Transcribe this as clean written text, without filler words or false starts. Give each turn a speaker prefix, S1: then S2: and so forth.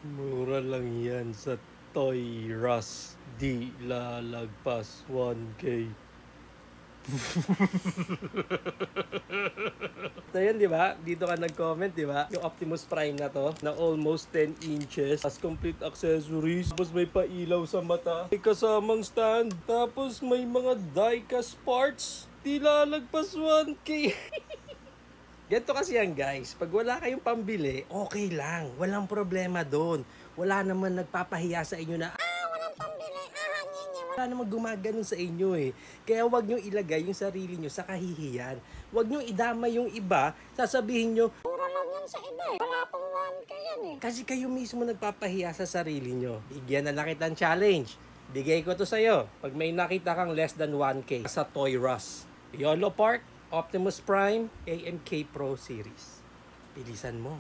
S1: Mura lang yan sa Toy Ras. Di lalagpas 1K. So yun, di ba? Dito ka nag-comment, di ba? Yung Optimus Prime na to, na almost 10 inches. As complete accessories. Tapos may pailaw sa mata. May kasamang stand. Tapos may mga die-cast parts. Di lalagpas 1K. Ganito kasi yan guys, pag wala kayong pambili, okay lang. Walang problema doon. Wala naman nagpapahiya sa inyo na, walang pambili, wala naman gumaganon sa inyo eh. Kaya wag nyo ilagay yung sarili nyo sa kahihiyan. Wag nyo idama yung iba, sasabihin nyo, mura lang yan sa iba eh. Wala pang 1K yan eh. Kasi kayo mismo nagpapahiya sa sarili nyo. Bigyan na lang kitang challenge. Bigay ko to sa'yo. Pag may nakita kang less than 1K sa Toy Ras. YOLO Park, Optimus Prime, AMK Pro Series. Bilisan mo.